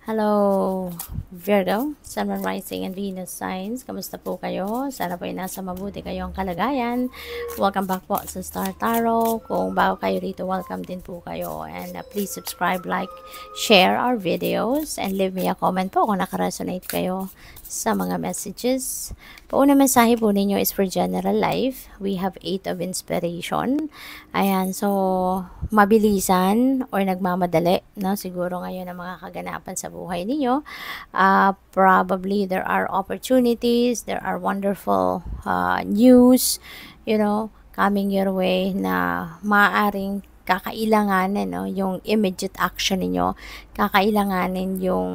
Hello, Virgo, Sun, Moon, Rising, and Venus signs. Kamusta po kayo? Sana po ay nasa mabuti kayong kalagayan. Welcome back po sa Star Tarot. Kung bago kayo rito, welcome din po kayo. And please subscribe, like, share our videos, and leave me a comment po kung nakaresonate kayo sa mga messages. Pauna mensahe po ninyo is for general life. We have 8 of inspiration. Ayan, so mabilisan or nagmamadali, no? Siguro ngayon ang mga kaganapan sa buhay ninyo. Probably there are opportunities, there are wonderful news, coming your way na maaaring kakailanganin, no? Yung immediate action ninyo, kakailanganin yung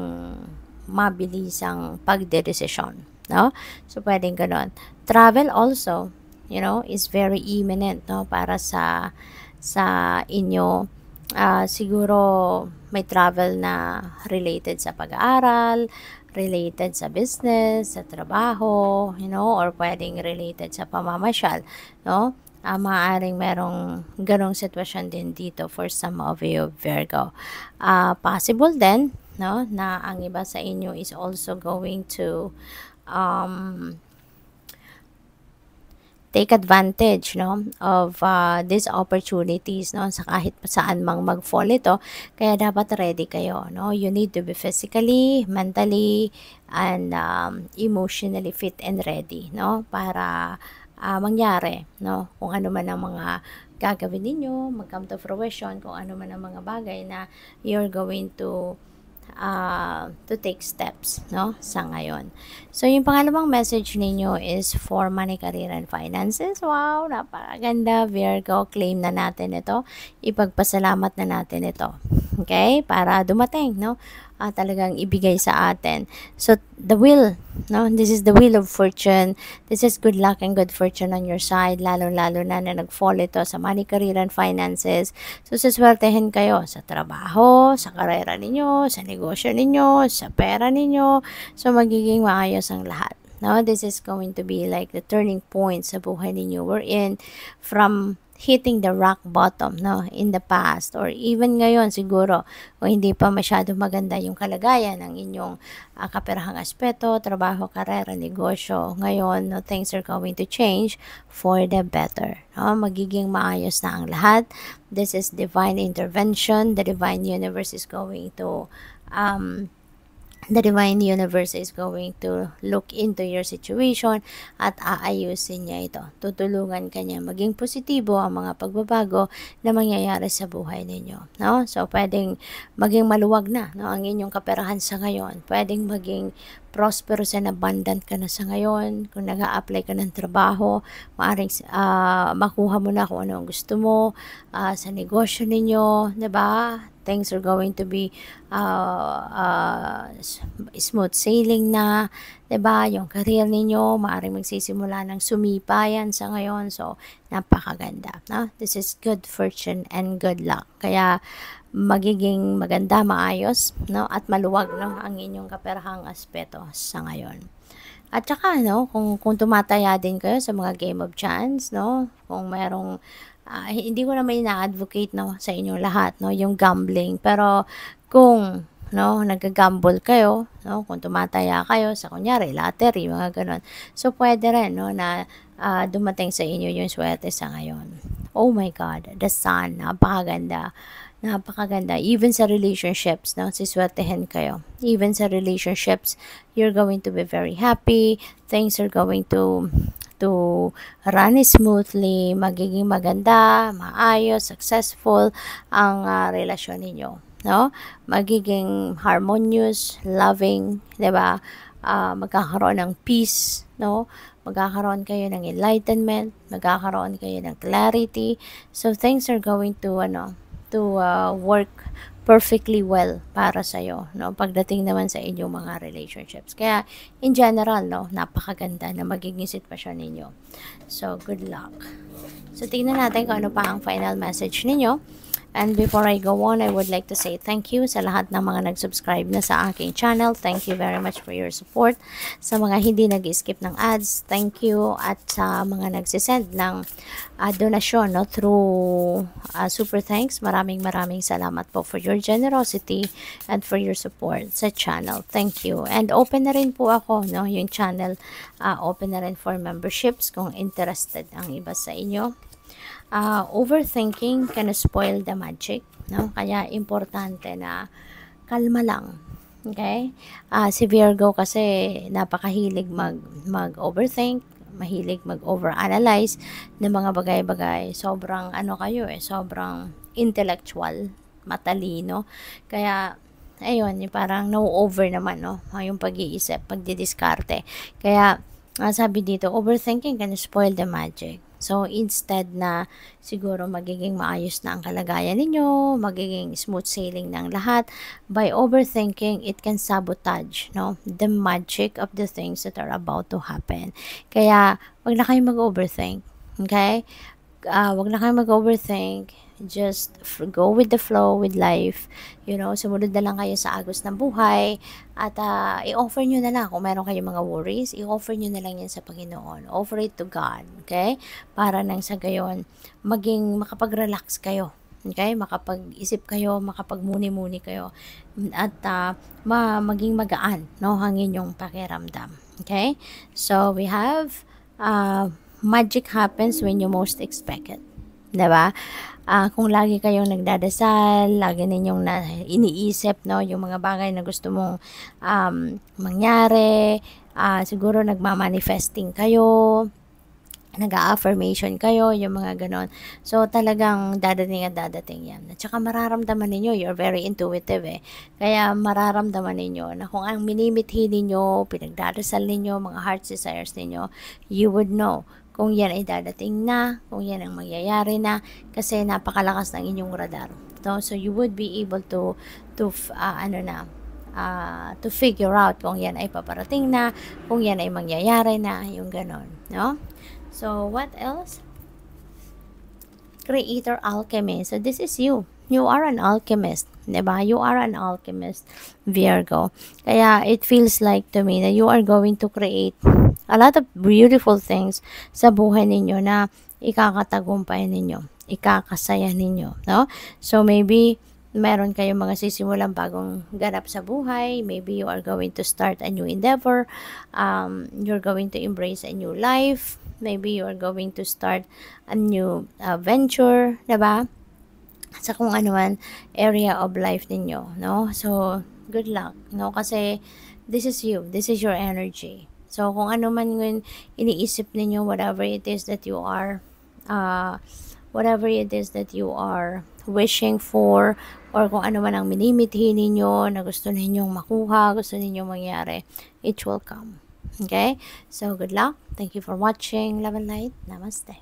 mabilisang pagdedesisyon, no? So pwedeng ganon. Travel also, is very imminent, no? Para sa inyo. Siguro may travel na related sa pag-aaral, related sa business, sa trabaho, or pwedeng related sa pamamasyal, no? Maaaring merong ganong sitwasyon din dito for some of you, Virgo. Possible din, no, na ang iba sa inyo is also going to take advantage, no, of these opportunities, no, sa kahit saan mang mag-fall ito. Kaya dapat ready kayo, no? You need to be physically, mentally, and emotionally fit and ready, no, para mangyari, no, kung ano man ang mga gagawin ninyo, mag-come to fruition, kung ano man ang mga bagay na you're going to take steps, no, sa ngayon. So, yung pangalawang message ninyo is for money, career, and finances. Wow, napakaganda, Virgo. Claim na natin ito. Ipagpasalamat na natin ito. Okay? Para dumating, no? Talagang ibigay sa atin. So, the wheel, no? This is the wheel of fortune. This is good luck and good fortune on your side. Lalo-lalo na nag-fall ito sa money, career, and finances. So, saswertehin kayo sa trabaho, sa karera ninyo, sa negosyo ninyo, sa pera ninyo. So, magiging maayos ang lahat. No? This is going to be like the turning point sa buhay ninyo. We're in from hitting the rock bottom, no, in the past, or even ngayon siguro, o hindi pa masyado maganda yung kalagayan ng inyong kaperahang aspeto, trabaho, karera, negosyo. Ngayon, no, things are going to change for the better. No? Magiging maayos na ang lahat. This is divine intervention. The divine universe is going to look into your situation at aayusin niya ito. Tutulungan kanya maging positibo ang mga pagbabago na mangyayari sa buhay ninyo, no? So, pwedeng maging maluwag na, no, ang inyong kaperahan sa ngayon. Pwedeng maging prosperous and abundant ka na sa ngayon. Kung nag-a-apply ka ng trabaho, maaaring makuha mo na kung ano ang gusto mo sa negosyo ninyo, diba? Things are going to be smooth sailing na, 'di ba? Yung career ninyo, maaaring magsisimula ng sumipayan sa ngayon. So, napakaganda, no? This is good fortune and good luck. Kaya magiging maganda, maayos, no? At maluwag, no, ang inyong kaperahang aspeto sa ngayon. At saka, no, kung tumataya din kayo sa mga game of chance, no? Kung merong hindi ko naman ina-advocate, no, sa inyong lahat, no, yung gambling. Pero kung, no, nag-gamble kayo, no, kung tumataya kayo sa kunyari lottery, mga ganon. So pwede rin, no, na dumating sa inyo yung swerte sa ngayon. Oh my God, the sun, napakaganda. Napakaganda. Even sa relationships, no, siswertehin kayo. Even sa relationships, you're going to be very happy. Things are going to run smoothly, magiging maganda, maayos, successful ang relasyon ninyo, no? Magiging harmonious, loving, 'di ba? Magkakaroon ng peace, no? Magkakaroon kayo ng enlightenment, magkakaroon kayo ng clarity. So things are going to work perfectly well para sa iyo, no, pagdating naman sa inyong mga relationships. Kaya in general, no, napakaganda na magiging sitwasyon ninyo. So good luck. So tingnan natin kung ano pa ang final message ninyo. And before I go on, I would like to say thank you sa lahat ng mga nag-subscribe na sa aking channel. Thank you very much for your support. Sa mga hindi nag-skip ng ads, thank you. At sa mga nagsisend ng donasyon, no, through super thanks, maraming salamat po for your generosity and for your support sa channel. Thank you. And open na rin po ako, no, yung channel, open na rin for memberships kung interested ang iba sa inyo. Overthinking can spoil the magic, no? Kaya importante na kalma lang. Okay? Si Virgo kasi napakahilig mag-overthink, mahilig mag-overanalyze ng mga bagay-bagay. Sobrang sobrang intellectual, matalino. Kaya ayun, parang no-over naman, no? Yung pag-iisip, pagdidiskarte. Kaya sabi dito, overthinking can spoil the magic. So, instead na siguro magiging maayos na ang kalagayan ninyo, magiging smooth sailing ng lahat, by overthinking, it can sabotage, no, the magic of the things that are about to happen. Kaya, wag na kayong mag-overthink. Okay? Wag na kayong mag-overthink. Just go with the flow with life. Sumunod na lang kayo sa agos ng buhay. At i-offer nyo na lang. Kung meron kayong mga worries, i-offer nyo na lang yan sa Panginoon. Offer it to God. Okay? Para nang sa gayon, maging makapag-relax kayo. Okay? Makapag-isip kayo, makapag-muni-muni kayo. At maging magaan, no? Ang inyong pakiramdam. Okay? So, we have magic happens when you most expect it. Diba? Kung lagi kayong nagdadasal, lagi ninyong iniisip, no, yung mga bagay na gusto mong mangyari, siguro nagmamanifesting kayo, nag-affirmation kayo, yung mga ganon. So, talagang dadating at dadating yan. At saka mararamdaman ninyo, you're very intuitive Kaya mararamdaman ninyo na kung ang minimithi ninyo, pinagdadasal ninyo, mga heart desires ninyo, you would know kung yan ay dadating na, kung yan ang mangyayari na, kasi napakalakas ng inyong radar. So you would be able to figure out kung yan ay paparating na, kung yan ay mangyayari na, yung ganon, no? So what else? Creator alchemist. So this is you. You are an alchemist, diba? You are an alchemist, Virgo. Kaya it feels like to me that you are going to create a lot of beautiful things sa buhay ninyo na ikakatagumpay ninyo, ikakasaya ninyo, no? So maybe meron kayong mga sisimulang bagong ganap sa buhay. Maybe you are going to start a new endeavor. You're going to embrace a new life. Maybe you are going to start a new venture, diba? Sa kung ano man area of life ninyo, no? So, good luck, no? Kasi this is you. This is your energy. So, kung ano man yung iniisip ninyo, whatever it is that you are wishing for, or kung ano man ang minimithi ninyo na gusto ninyong makuha, gusto ninyong mangyari, it will come. Okay? So, good luck. Thank you for watching. Love and light. Namaste.